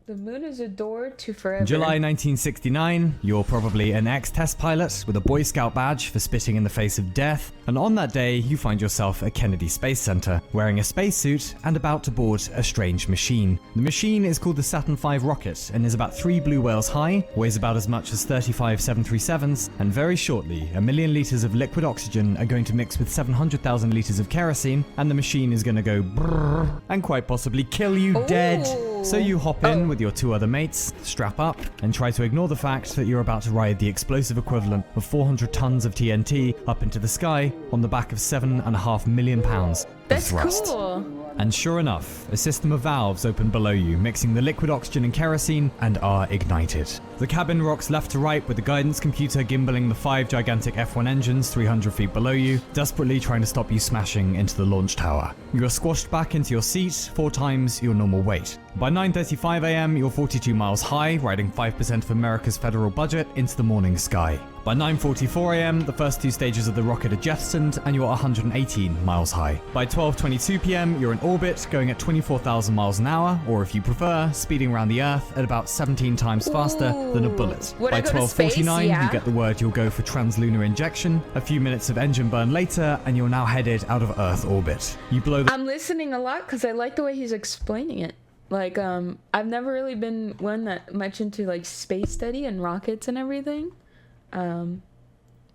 The moon is a door to forever. July 1969, you're probably an ex-test pilot with a Boy Scout badge for spitting in the face of death, and on that day you find yourself at Kennedy Space Center, wearing a spacesuit and about to board a strange machine. The machine is called the Saturn V rocket and is about 3 blue whales high, weighs about as much as 35 737s, and very shortly, 1 million liters of liquid oxygen are going to mix with 700,000 liters of kerosene, and the machine is going to go brrrr and quite possibly kill you dead. So you hop in with your 2 other mates, strap up, and try to ignore the fact that you're about to ride the explosive equivalent of 400 tons of TNT up into the sky on the back of 7.5 million pounds of thrust. Cool. And sure enough, a system of valves open below you, mixing the liquid oxygen and kerosene, and are ignited. The cabin rocks left to right with the guidance computer gimbaling the 5 gigantic F1 engines 300 feet below you, desperately trying to stop you smashing into the launch tower. You are squashed back into your seat 4 times your normal weight. By 9:35 a.m., you're 42 miles high, riding 5% of America's federal budget into the morning sky. By 9:44 a.m., the first 2 stages of the rocket are jettisoned and you're 118 miles high. By 12:22 p.m., you're in orbit, going at 24,000 miles an hour, or if you prefer, speeding around the Earth at about 17 times faster than a bullet. By 12:49, you get the word you'll go for translunar injection. A few minutes of engine burn later, and you're now headed out of Earth orbit. You blow the— I'm listening a lot because I like the way he's explaining it. Like, I've never really been one that much into like space study and rockets and everything.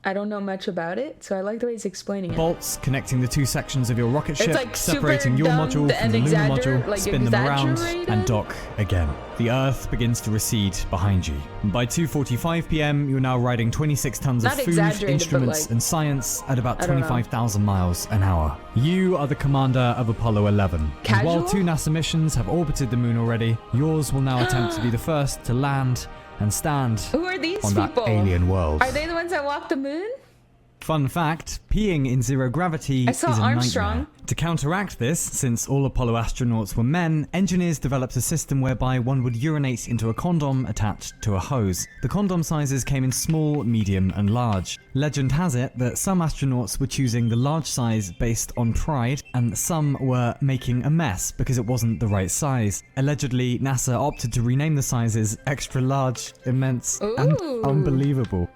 I don't know much about it, so I like the way he's explaining it. Bolts connecting the 2 sections of your rocket ship, like separating your module from the lunar module, like spin them around, and dock again. The Earth begins to recede behind you. By 2:45 p.m., you're now riding 26 tons of food, instruments, and science at about 25,000 miles an hour. You are the commander of Apollo 11. And while 2 NASA missions have orbited the moon already, yours will now attempt to be the first to land and stand Who are these on people? that alien world. Are they the ones that walk the moon? Fun fact, peeing in zero gravity is a nightmare. To counteract this, since all Apollo astronauts were men, engineers developed a system whereby one would urinate into a condom attached to a hose. The condom sizes came in small, medium, and large. Legend has it that some astronauts were choosing the large size based on pride, and some were making a mess because it wasn't the right size. Allegedly, NASA opted to rename the sizes extra large, immense, and unbelievable.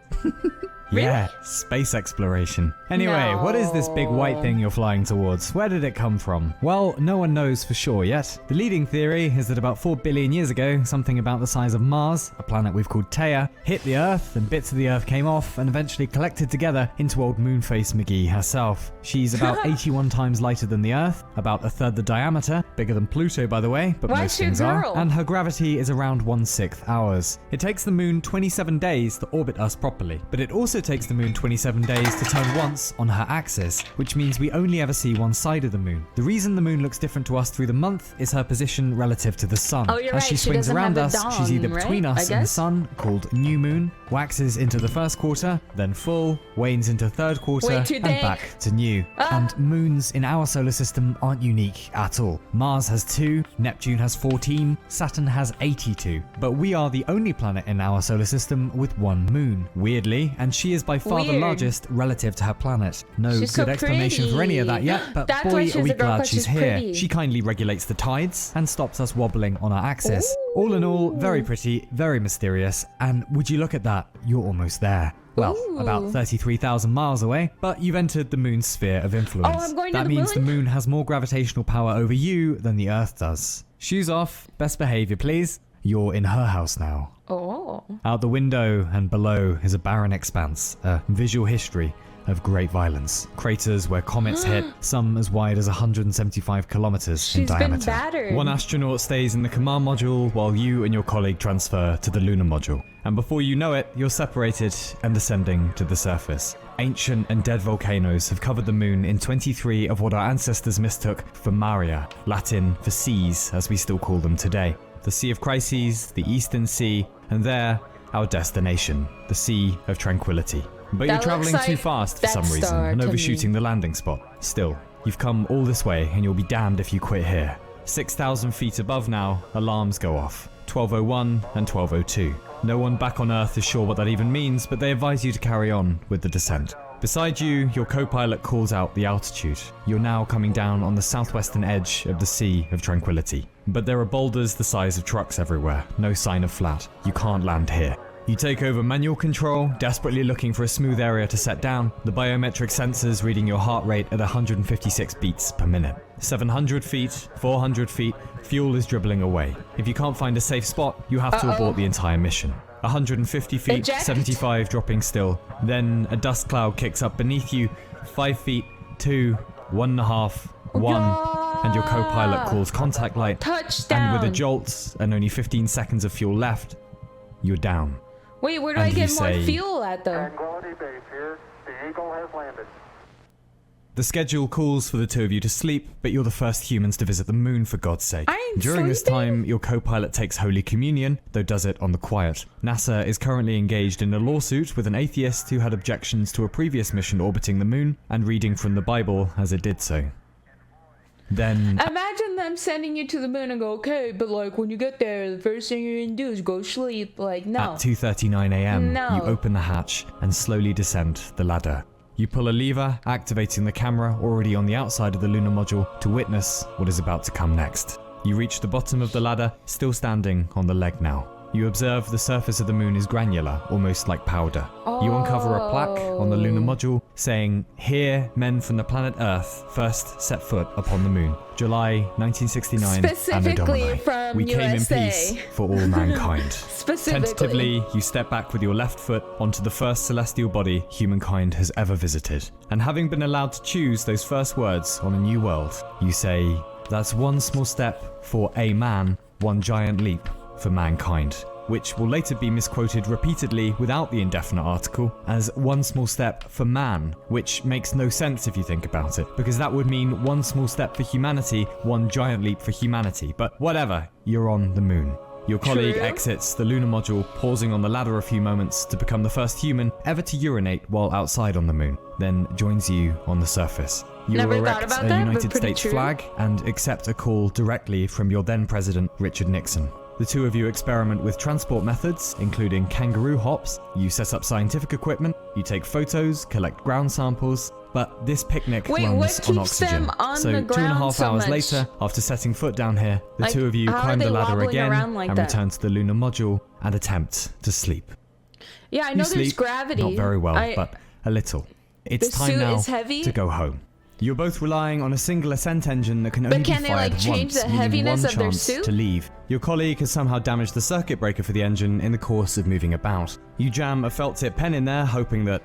Yeah, space exploration. Anyway, what is this big white thing you're flying towards? Where did it come from? Well, no one knows for sure yet. The leading theory is that about 4 billion years ago, something about the size of Mars, a planet we've called Theia, hit the Earth, and bits of the Earth came off and eventually collected together into old Moonface McGee herself. She's about 81 times lighter than the Earth, about 1/3 the diameter, bigger than Pluto by the way, but most things are, and her gravity is around 1/6 ours. It takes the moon 27 days to orbit us properly, but it also takes the moon 27 days to turn once on her axis, which means we only ever see one side of the moon. The reason the moon looks different to us through the month is her position relative to the sun. As she swings around us, she's either between us and the sun, called new moon, waxes into the first quarter, then full, wanes into third quarter, and back to new. And moons in our solar system aren't unique at all. Mars has 2, Neptune has 14, Saturn has 82. But we are the only planet in our solar system with 1 moon, weirdly, and she is by far the largest relative to her planet. No good explanation for any of that yet, but boy are we glad she's here. She kindly regulates the tides and stops us wobbling on our axis. All in all, very pretty, very mysterious, and would you look at that, you're almost there. Well, about 33,000 miles away, but you've entered the moon's sphere of influence. That means the moon has more gravitational power over you than the Earth does. Shoes off, best behavior please. You're in her house now. Out the window and below is a barren expanse, a visual history of great violence. Craters where comets hit, some as wide as 175 kilometers in diameter. 1 astronaut stays in the command module while you and your colleague transfer to the lunar module. And before you know it, you're separated and descending to the surface. Ancient and dead volcanoes have covered the moon in 23 of what our ancestors mistook for Maria, Latin for seas as we still call them today. The Sea of Crises, the Eastern Sea, and there, our destination, the Sea of Tranquility. But you're traveling too fast for some reason and overshooting the landing spot. Still, you've come all this way and you'll be damned if you quit here. 6,000 feet above now, alarms go off. 12:01 and 12:02. No one back on Earth is sure what that even means, but they advise you to carry on with the descent. Beside you, your co-pilot calls out the altitude. You're now coming down on the southwestern edge of the Sea of Tranquility. But there are boulders the size of trucks everywhere, no sign of flat. You can't land here. You take over manual control, desperately looking for a smooth area to set down, the biometric sensors reading your heart rate at 156 beats per minute. 700 feet, 400 feet, fuel is dribbling away. If you can't find a safe spot, you have to abort the entire mission. 150 feet, Eject. 75 dropping still. Then a dust cloud kicks up beneath you, 5 feet, 2, 1.5, 1, and your co-pilot calls contact light. Touchdown! And with a jolt and only 15 seconds of fuel left, you're down. Wait, where do And I get you more say- fuel at though? Tranquility Base here. The Eagle has landed. The schedule calls for the two of you to sleep, but you're the first humans to visit the moon, for God's sake. I ain't During this sleeping. time, your co-pilot takes Holy Communion, though does it on the quiet. NASA is currently engaged in a lawsuit with an atheist who had objections to a previous mission orbiting the moon and reading from the Bible as it did so. Then, Imagine them sending you to the moon and go, okay, but like when you get there, the first thing you're gonna do is go sleep. Like, no. at 2:39 a.m., No. you open the hatch and slowly descend the ladder. You pull a lever, activating the camera already on the outside of the lunar module to witness what is about to come next. You reach the bottom of the ladder, still standing on the leg now. You observe the surface of the moon is granular, almost like powder. You uncover a plaque on the lunar module saying, "Here, men from the planet Earth first set foot upon the moon. July 1969, Anno Specifically Domini. from We came in USA." peace for all mankind." Specifically. Tentatively, you step back with your left foot onto the first celestial body humankind has ever visited. And having been allowed to choose those first words on a new world, you say, "That's one small step for a man, one giant leap for mankind," which will later be misquoted repeatedly without the indefinite article as "one small step for man," which makes no sense if you think about it, because that would mean one small step for humanity, one giant leap for humanity. But whatever, you're on the moon. Your colleague True. exits the lunar module, pausing on the ladder a few moments to become the first human ever to urinate while outside on the moon, then joins you on the surface. You Never thought erect about a that, but United pretty States true. flag and accept a call directly from your then president, Richard Nixon. The two of you experiment with transport methods, including kangaroo hops. You set up scientific equipment, you take photos, collect ground samples, but this picnic Wait, runs what on keeps oxygen. them on So the 2.5 ground so hours much? later, after setting foot down here, the Like, two of you how are climb the they ladder wobbling again around like and that? return to the lunar module and attempt to sleep. Yeah, I You know there's sleep, gravity. not very well, but a little. It's The time suit now is heavy? to go home. You're both relying on a single ascent engine that can only can be they, fired like, change once, the meaning heaviness one of their chance suit? to leave. Your colleague has somehow damaged the circuit breaker for the engine in the course of moving about. You jam a felt tip pen in there, hoping that,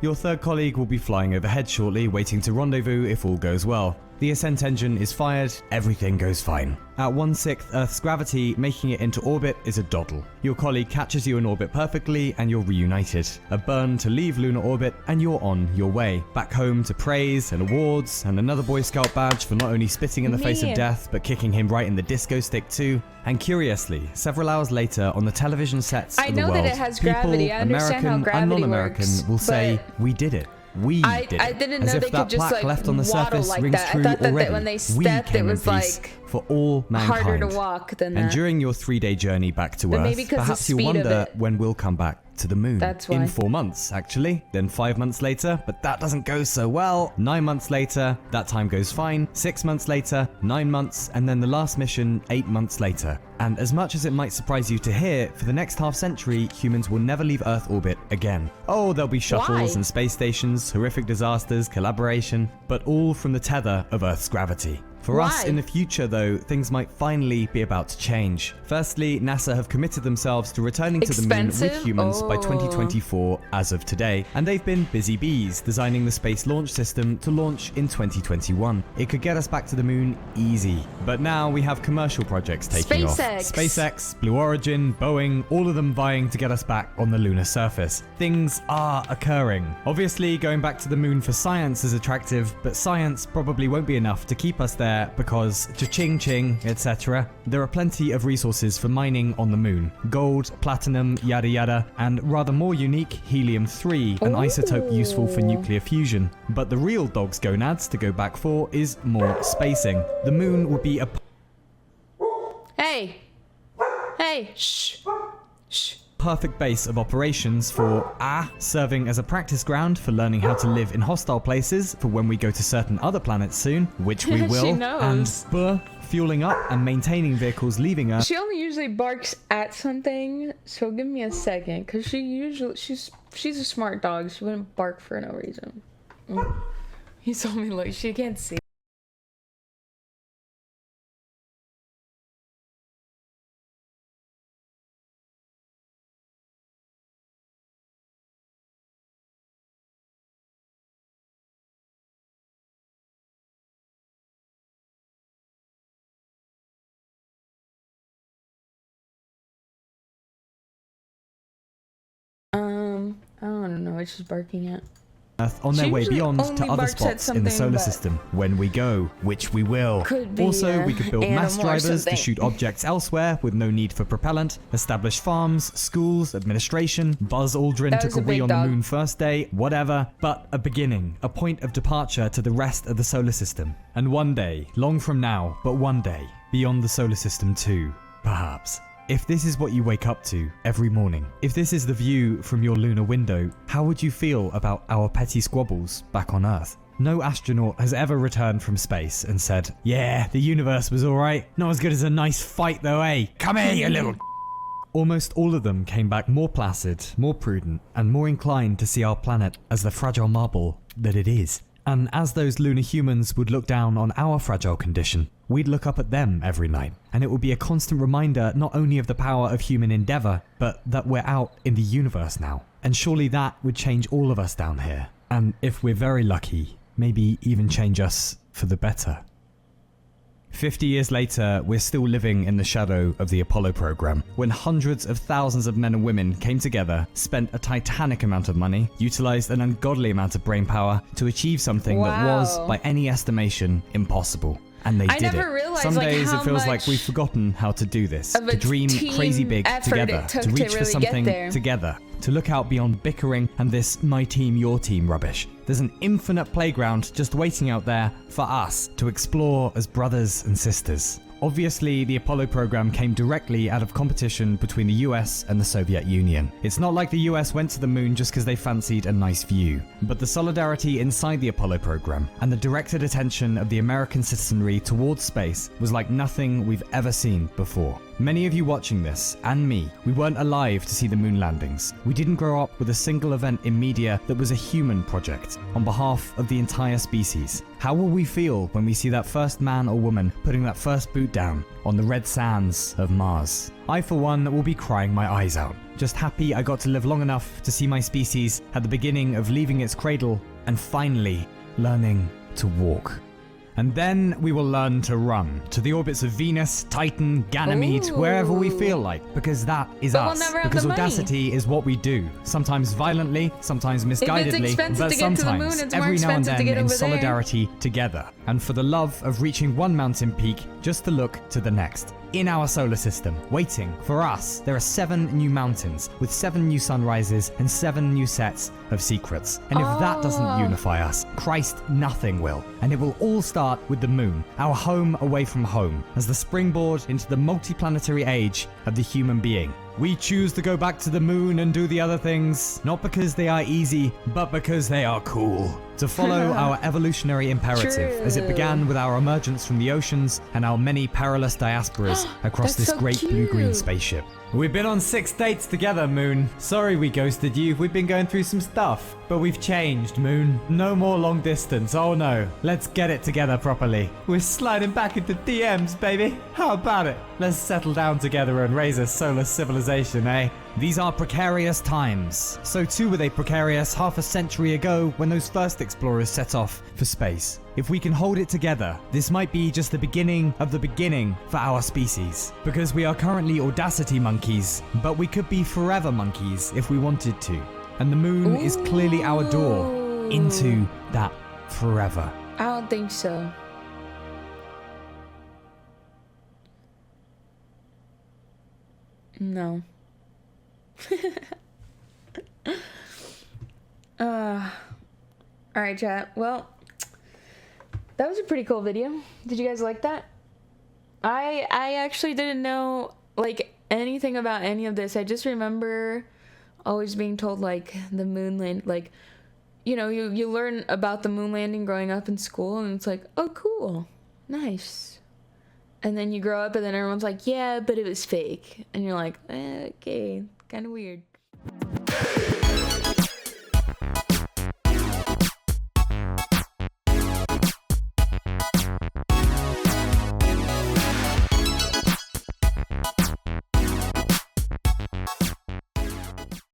your third colleague will be flying overhead shortly, waiting to rendezvous if all goes well. The ascent engine is fired, everything goes fine. At 1/6 Earth's gravity, making it into orbit is a doddle. Your colleague catches you in orbit perfectly and you're reunited. A burn to leave lunar orbit and you're on your way. Back home to praise and awards and another Boy Scout badge for not only spitting in the face of Man. death but kicking him right in the disco stick too. And curiously, several hours later on the television sets I of the know world, that it has people, gravity. I understand how American and gravity non-American, works, will say, but "We did it. We I did it." didn't As know if they that could just plaque like left on the waddle surface like rings that. I true thought that already. when they We stepped, it came in was peace like for all mankind. harder to walk than And that. during your 3-day journey back to But Earth, maybe 'cause the perhaps you speed of wonder it. when we'll come back to the moon. That's why. In 4 months, actually. Then 5 months later, but that doesn't go so well. 9 months later, that time goes fine. 6 months later, 9 months, and then the last mission 8 months later. And as much as it might surprise you to hear, for the next half century, humans will never leave Earth orbit again. Oh, there'll be shuttles Why? and space stations, horrific disasters, collaboration, but all from the tether of Earth's gravity. For us Why? in the future, though, things might finally be about to change. Firstly, NASA have committed themselves to returning to the moon with Expensive? humans by Oh. 2024 as of today, and they've been busy bees designing the Space Launch System to launch in 2021. It could get us back to the moon easy. But now we have commercial projects taking off. SpaceX. SpaceX, Blue Origin, Boeing, all of them vying to get us back on the lunar surface. Things are occurring. Obviously, going back to the moon for science is attractive, but science probably won't be enough to keep us there because cha-ching ching, etc. There are plenty of resources for mining on the moon. Gold, platinum, yada yada, and rather more unique, helium-3, an isotope useful for nuclear fusion. But the real dog's gonads to go back for is more spacing. The moon would be a Hey! Hey! Shh! Shh! perfect base of operations for serving as a practice ground for learning how to live in hostile places for when we go to certain other planets soon, which we will, She knows. and fueling up and maintaining vehicles leaving Earth. She only usually barks at something, so give me a second, because she's a smart dog. She wouldn't bark for no reason. He told me, like, she can't see. I don't know what she's barking at. Earth on their way beyond to other spots in the solar system when we go, which we will. Also, we could build mass drivers to shoot objects elsewhere with no need for propellant, establish farms, schools, administration, Buzz Aldrin took a wee on the moon first day, whatever, but a beginning, a point of departure to the rest of the solar system. And one day, long from now, but one day, beyond the solar system too, perhaps. If this is what you wake up to every morning, if this is the view from your lunar window, how would you feel about our petty squabbles back on Earth? No astronaut has ever returned from space and said, yeah, the universe was alright, not as good as a nice fight though, eh? Come here, you little... Almost all of them came back more placid, more prudent, and more inclined to see our planet as the fragile marble that it is. And as those lunar humans would look down on our fragile condition, we'd look up at them every night, and it would be a constant reminder not only of the power of human endeavor, but that we're out in the universe now. And surely that would change all of us down here. And if we're very lucky, maybe even change us for the better. 50 years later, we're still living in the shadow of the Apollo program, when hundreds of thousands of men and women came together, spent a titanic amount of money, utilized an ungodly amount of brainpower to achieve something that was, by any estimation, impossible. And they did it. Some days it feels like we've forgotten how to do this, to dream crazy big together, to reach for something together, to look out beyond bickering and this my team, your team rubbish. There's an infinite playground just waiting out there for us to explore as brothers and sisters. Obviously, the Apollo program came directly out of competition between the US and the Soviet Union. It's not like the US went to the moon just because they fancied a nice view, but the solidarity inside the Apollo program and the directed attention of the American citizenry towards space was like nothing we've ever seen before. Many of you watching this, and me, we weren't alive to see the moon landings. We didn't grow up with a single event in media that was a human project on behalf of the entire species. How will we feel when we see that first man or woman putting that first boot down on the red sands of Mars? I, for one, will be crying my eyes out. Just happy I got to live long enough to see my species at the beginning of leaving its cradle and finally learning to walk. And then we will learn to run to the orbits of Venus, Titan, Ganymede, wherever we feel like, because that is us. Because audacity is what we do, sometimes violently, sometimes misguidedly, but sometimes, every now and then, in solidarity together. And for the love of reaching one mountain peak, just to look to the next. In our solar system, waiting for us, there are 7 new mountains with 7 new sunrises and 7 new sets of secrets. And if that doesn't unify us, Christ, nothing will. And it will all start with the moon, our home away from home, as the springboard into the multiplanetary age of the human being. We choose to go back to the moon and do the other things, not because they are easy, but because they are cool. To follow our evolutionary imperative, as it began with our emergence from the oceans and our many perilous diasporas across this great blue-green spaceship. We've been on 6 dates together, Moon. Sorry we ghosted you. We've been going through some stuff. But we've changed, Moon. No more long distance. Oh no. Let's get it together properly. We're sliding back into DMs, baby. How about it? Let's settle down together and raise a solar civilization, eh? These are precarious times. So too were they precarious half a century ago when those first explorers set off for space. If we can hold it together, this might be just the beginning of the beginning for our species. Because we are currently audacity monkeys, but we could be forever monkeys if we wanted to. And the moon is clearly our door into that forever. I don't think so. No. Alright, chat. Well, that was a pretty cool video. Did you guys like that? I actually didn't know, like, anything about any of this. I just remember always being told, like, the moon land, like, you know, you learn about the moon landing growing up in school, and it's like, oh, cool, nice. And then you grow up, and then everyone's like, yeah, but it was fake. And you're like, okay, kind of weird.